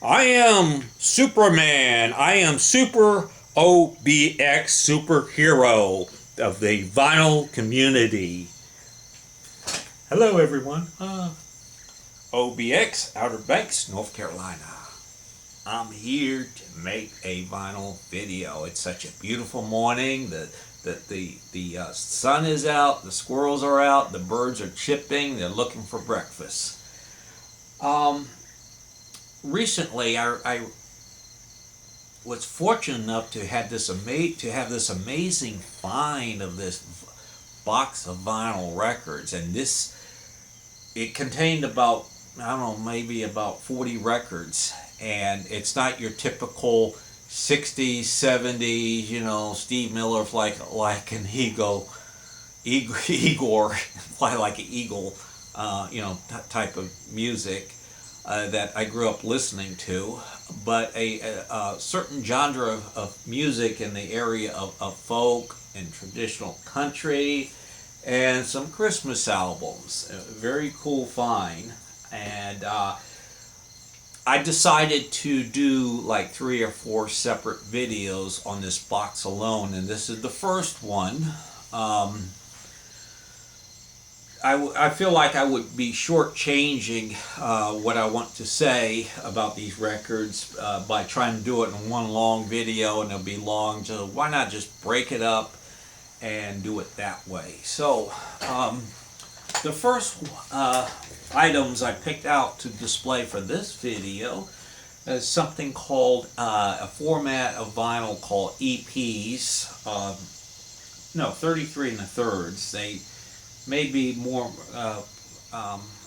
I am Superman. I am Super OBX, superhero of the vinyl community. Hello, everyone. OBX, Outer Banks, North Carolina. I'm here to make a vinyl video. It's such a beautiful morning. The sun is out, the squirrels are out, the birds are chirping, they're looking for breakfast. Um, Recently, I was fortunate enough to have this amazing find of this box of vinyl records, and this it contained about, I don't know, maybe about 40 records, and it's not your typical 60s, 70s, Steve Miller like an Igor, fly like an eagle, type of music that I grew up listening to, but a certain genre of music in the area of folk and traditional country, and some Christmas albums. A very cool find, and I decided to do like 3 or 4 separate videos on this box alone, and this is the first one. Um, I feel like I would be shortchanging what I want to say about these records by trying to do it in one long video, and it'll be long. So why not just break it up and do it that way? So the first items I picked out to display for this video is something called a format of vinyl called EPs. No, 33 and a thirds. They may be more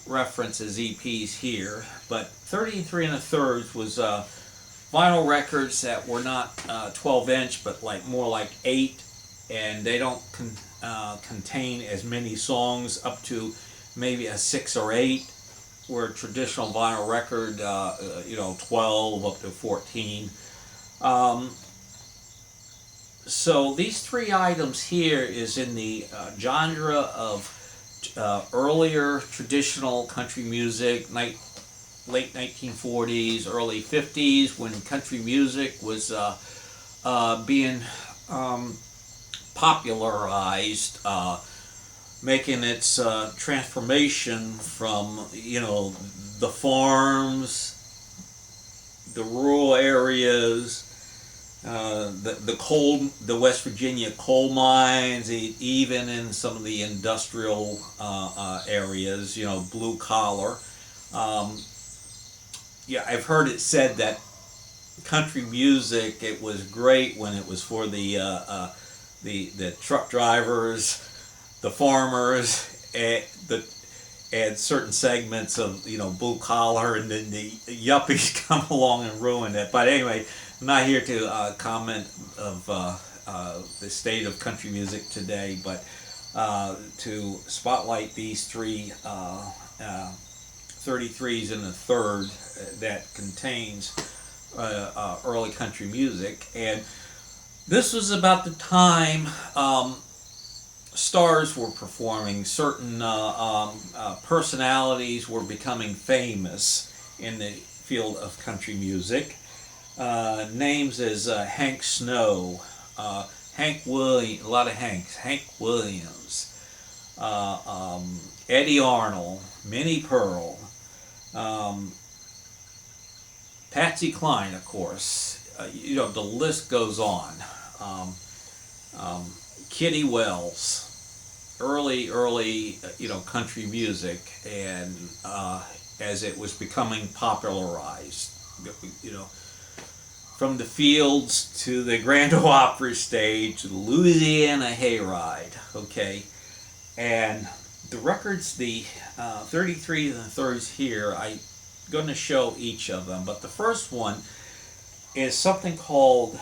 referenced as EPs here, but 33 and a thirds was vinyl records that were not 12-inch, but more like 8, and they don't contain as many songs, up to maybe a 6 or 8, where traditional vinyl record, 12 up to 14. So these 3 items here is in the genre of earlier traditional country music, late 1940s, early 50s, when country music was being popularized, making its transformation from the farms, the rural areas, the West Virginia coal mines, even in some of the industrial areas, blue collar. Yeah, I've heard it said that country music, it was great when it was for the truck drivers, the farmers, and certain segments of blue collar, and then the yuppies come along and ruin it. But anyway, I'm not here to comment of the state of country music today, but to spotlight these 3 33s and a third that contains early country music. And this was about the time stars were performing, certain personalities were becoming famous in the field of country music. Names as Hank Snow, Hank Williams, a lot of Hanks, Hank Williams, Eddie Arnold, Minnie Pearl, Patsy Cline, of course. The list goes on. Kitty Wells, early, country music, and as it was becoming popularized, from the fields to the Grand Ole Opry stage to the Louisiana Hayride, okay? And the records, the 33 and the thirds here, I'm going to show each of them, but the first one is something called,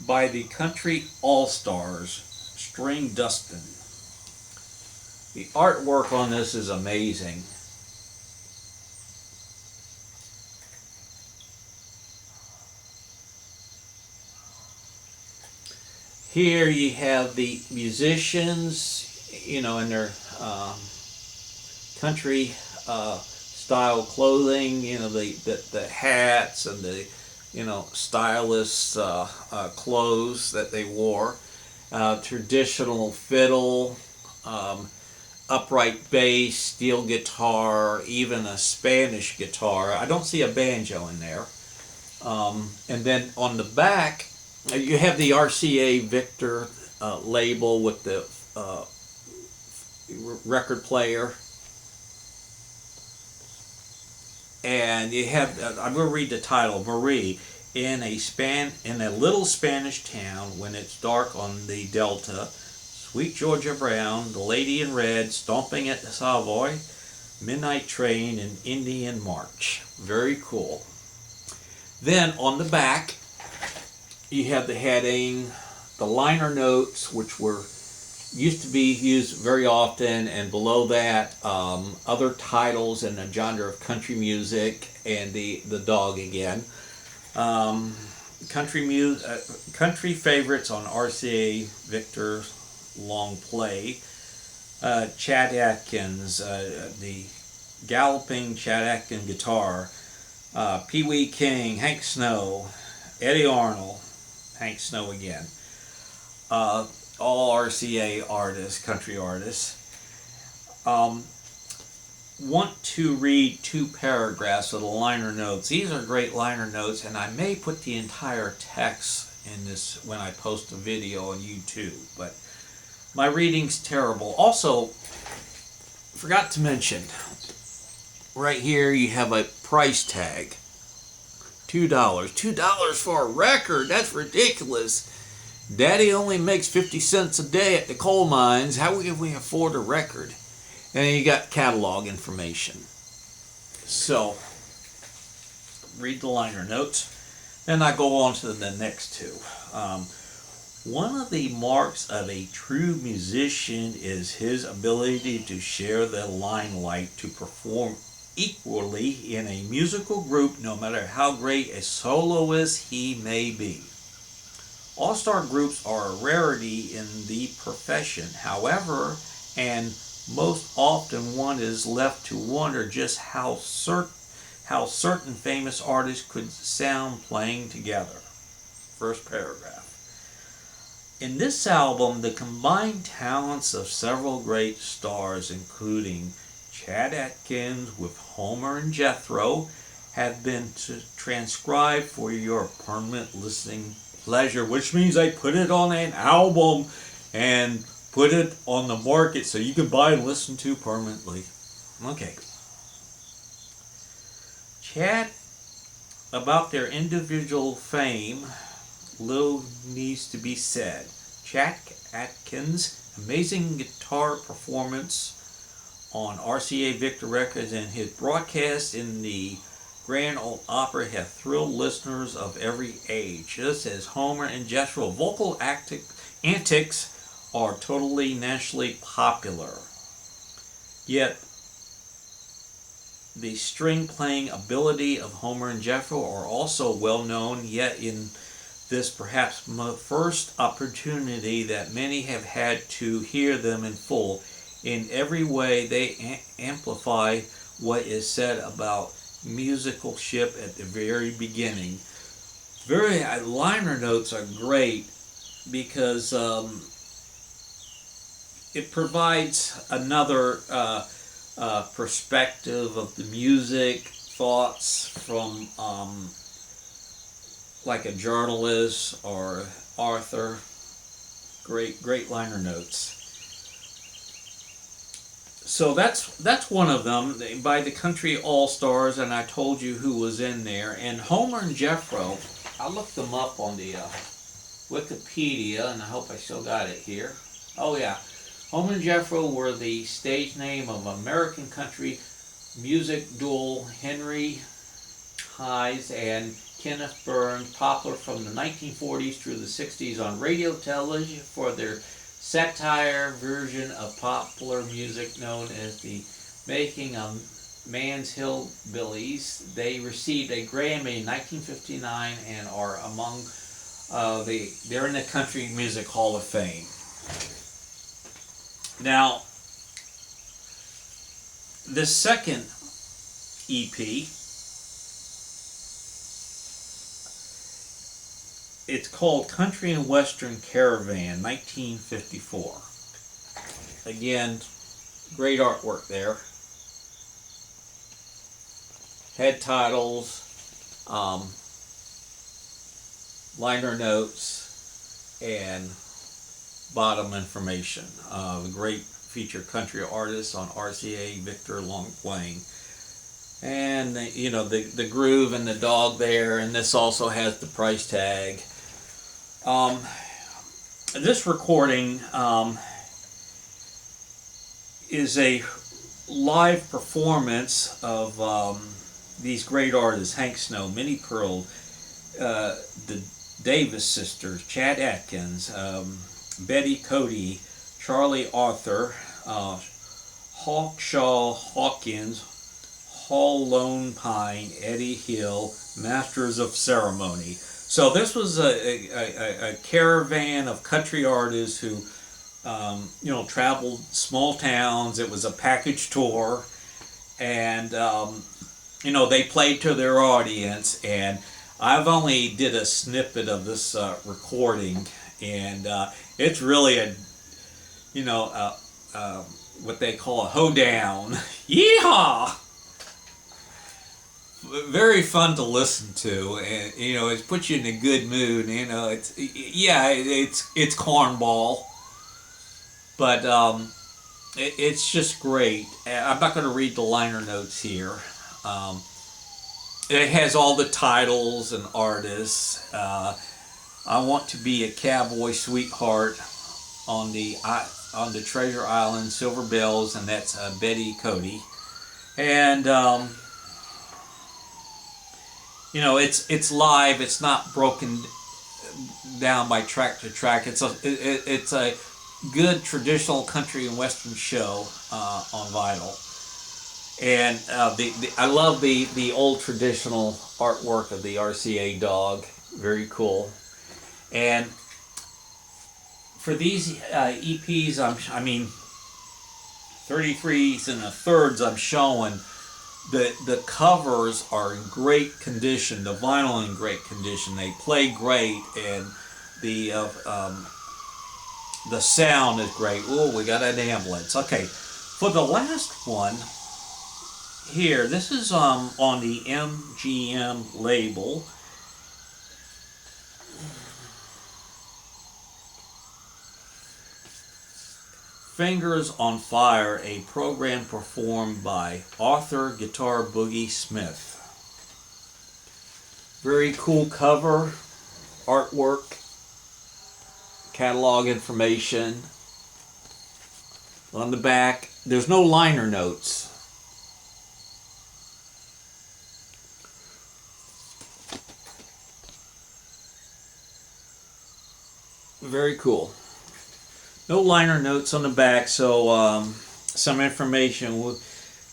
by the Country All-Stars, String Dustin. The artwork on this is amazing. Here you have the musicians, in their country style clothing, the hats and the, stylish clothes that they wore, traditional fiddle, upright bass, steel guitar, even a Spanish guitar. I don't see a banjo in there. And then on the back, you have the RCA Victor label with the record player. And you have, I'm going to read the title, Marie. In a little Spanish town, when it's dark on the Delta, Sweet Georgia Brown, the lady in red, stomping at the Savoy, midnight train, and Indian March. Very cool. Then on the back, you have the heading, the liner notes, which used to be used very often, and below that, other titles in the genre of country music, and the dog again. Country favorites on RCA Victor long play. Chet Atkins, the galloping Chet Atkins guitar. Pee Wee King, Hank Snow, Eddie Arnold, Hank Snow again. All RCA artists, country artists. Want to read 2 paragraphs of the liner notes. These are great liner notes, and I may put the entire text in this when I post a video on YouTube, but my reading's terrible. Also, forgot to mention, right here you have a price tag. $2. $2 for a record? That's ridiculous. Daddy only makes 50 cents a day at the coal mines. How can we afford a record? And then you got catalog information. So, read the liner notes. Then I go on to the next 2. One of the marks of a true musician is his ability to share the limelight, to perform equally in a musical group, no matter how great a soloist he may be. All-star groups are a rarity in the profession. However, and most often one is left to wonder just how certain famous artists could sound playing together. First paragraph. In this album, the combined talents of several great stars, including Chet Atkins with Homer and Jethro, have been transcribed for your permanent listening pleasure, which means I put it on an album and put it on the market so you can buy and listen to permanently. Okay. Chat about their individual fame. Little needs to be said. Chet Atkins' amazing guitar performance on RCA Victor Records and his broadcast in the Grand Ole Opry have thrilled listeners of every age. Just as Homer and Jethro vocal antics are totally nationally popular. Yet, the string playing ability of Homer and Jethro are also well known, yet in this perhaps first opportunity that many have had to hear them in full, in every way they amplify what is said about musicalship at the very beginning. Liner notes are great because it provides another perspective of the music, thoughts from like a journalist or author. Great liner notes. So that's one of them by the Country All-Stars, and I told you who was in there. And Homer and Jethro, I looked them up on the Wikipedia, and I hope I still got it here. Oh yeah, Homer and Jethro were the stage name of American country music duo Henry Hayes and Kenneth Burns, popular from the 1940s through the 60s on radio, television for their satire version of popular music known as the Making of Man's Hillbillies. They received a Grammy in 1959 and are among they're in the Country Music Hall of Fame. Now, the second EP. It's called Country and Western Caravan, 1954. Again, great artwork there. Head titles, liner notes, and bottom information. The great featured country artist on RCA, Victor Longplain. And you know, the groove and the dog there, and this also has the price tag. This recording is a live performance of these great artists: Hank Snow, Minnie Pearl, the Davis sisters, Chad Atkins, Betty Cody, Charlie Arthur, Hawkshaw Hawkins, Hall Lone Pine, Eddie Hill, Masters of Ceremony. So this was a caravan of country artists who, you know, traveled small towns. It was a package tour, and you know, they played to their audience. And I've only did a snippet of this recording, and it's really a, you know, what they call a hoedown. Yeehaw! Very fun to listen to, and you know, it puts you in a good mood. You know, it's cornball, but it's just great. I'm not going to read the liner notes here. It has all the titles and artists. I Want to Be a Cowboy Sweetheart on the Treasure Island Silver Bells, and that's Betty Cody, and you know, it's live. It's not broken down by track to track. It's a good traditional country and western show on vinyl, and I love the old traditional artwork of the RCA dog. Very cool. And for these EPs, I mean 33s and a thirds, I'm showing. The covers are in great condition. The vinyl in great condition. They play great, and the sound is great. Oh, we got an ambulance. Okay, for the last one here, this is on the MGM label. Fingers on Fire, a program performed by Arthur Guitar Boogie Smith. Very cool cover, artwork, catalog information. On the back, there's no liner notes. Very cool. No liner notes on the back, so some information.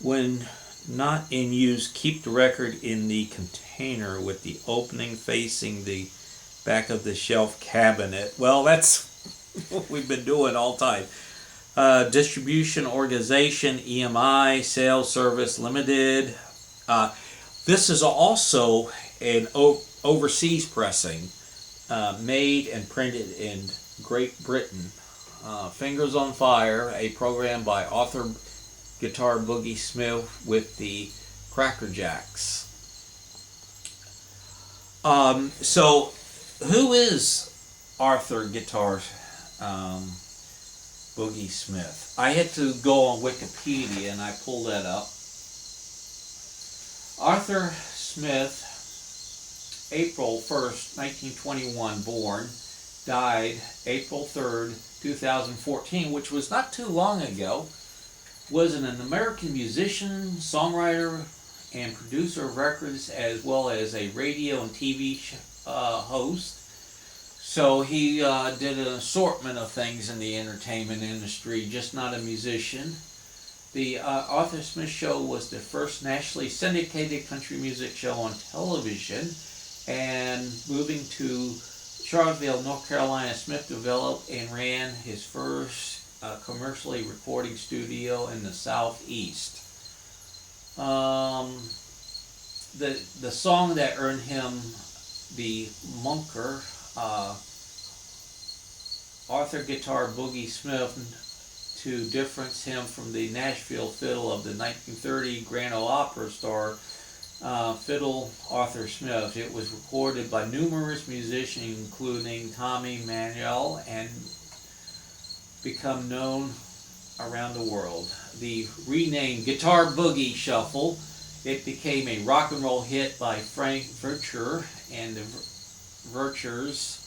When not in use, keep the record in the container with the opening facing the back of the shelf cabinet. Well, that's what we've been doing all time. Distribution organization, EMI, Sales Service Limited. This is also an overseas pressing, made and printed in Great Britain. Fingers on Fire, a program by Arthur Guitar Boogie Smith with the Cracker Jacks. So, who is Arthur Guitar Boogie Smith? I had to go on Wikipedia and I pulled that up. Arthur Smith, April 1st, 1921 born, died April 3rd, 2014, which was not too long ago, was an American musician, songwriter, and producer of records, as well as a radio and TV host. So he did an assortment of things in the entertainment industry, just not a musician. The Arthur Smith Show was the first nationally syndicated country music show on television, and moving to Charlottesville, North Carolina, Smith developed and ran his first commercially recording studio in the Southeast. Um, the song that earned him the Munker, Arthur Guitar Boogie Smith, to difference him from the Nashville fiddle of the 1930 Grand Ole Opry star, fiddle Arthur Smith. It was recorded by numerous musicians, including Tommy Manuel, and become known around the world. The renamed Guitar Boogie Shuffle, it became a rock and roll hit by Frank Vercher and the Verchers.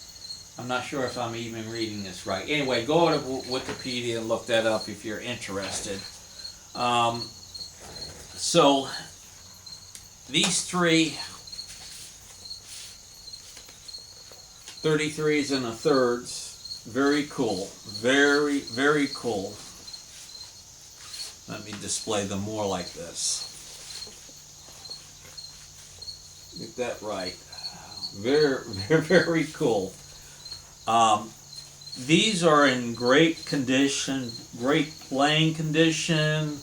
I'm not sure if I'm even reading this right. Anyway, go to Wikipedia and look that up if you're interested. So these three 33s and a thirds, very cool. Very, very cool. Let me display them more like this. Get that right. Very, very, very cool. These are in great condition, great playing condition.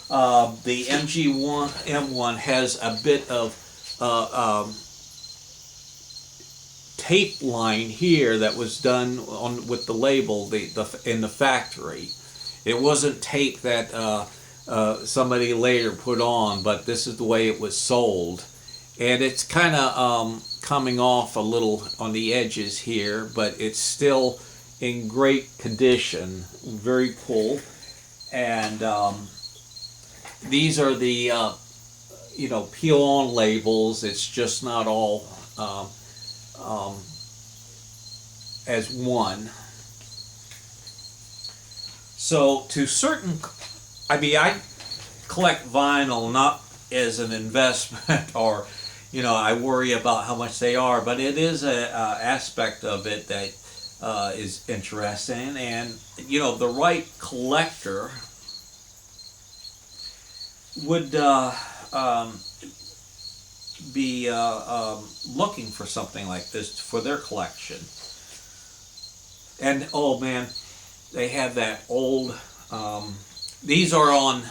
The M1 has a bit of tape line here that was done on with the label in the factory. It wasn't tape that somebody later put on, but this is the way it was sold. And it's kind of coming off a little on the edges here, but it's still in great condition, very cool. And these are the peel-on labels. It's just not all as one. So I collect vinyl not as an investment or I worry about how much they are, but it is a aspect of it that is interesting, and the right collector would be looking for something like this for their collection. And oh man, they have that old. These are on,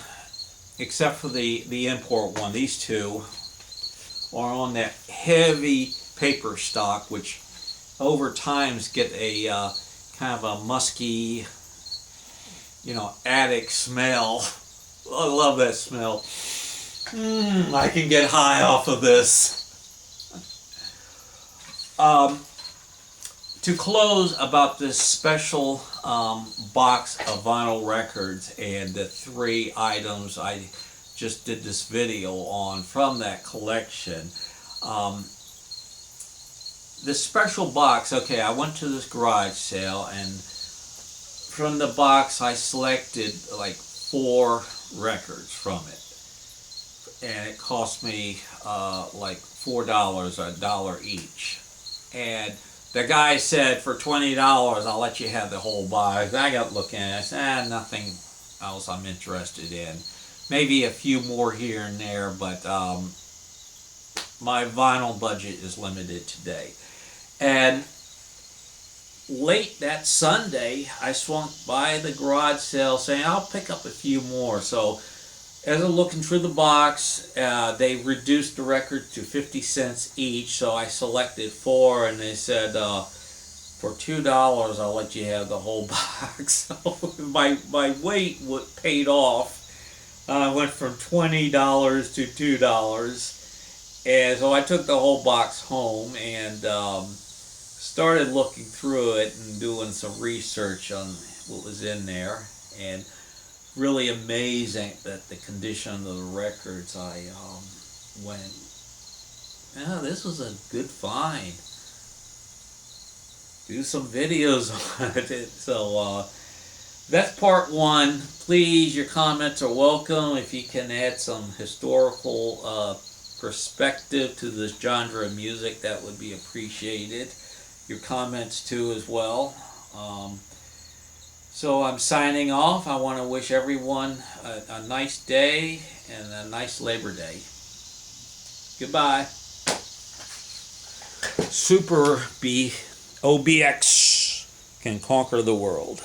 except for the import one. These two are on that heavy paper stock, which over times get a kind of a musky, attic smell. I love that smell. I can get high off of this. To close about this special box of vinyl records and the 3 items I just did this video on from that collection. This special box, okay, I went to this garage sale, and from the box I selected like 4 records from it. And it cost me like $4 or $1 each. And the guy said, for $20, I'll let you have the whole box. I got looking at it, I said, nothing else I'm interested in. Maybe a few more here and there, but my vinyl budget is limited today. And late that Sunday, I swung by the garage sale saying, I'll pick up a few more. So as I'm looking through the box, they reduced the record to 50 cents each. So I selected 4, and they said, for $2, I'll let you have the whole box. So my weight paid off. I went from $20 to $2. And so I took the whole box home and started looking through it and doing some research on what was in there. And really amazing that the condition of the records. I went, this was a good find. Do some videos on it. So that's part 1. Please, your comments are welcome. If you can add some historical perspective to this genre of music, that would be appreciated. Your comments too as well. So I'm signing off. I want to wish everyone a nice day and a nice Labor Day. Goodbye. Super OBX can conquer the world.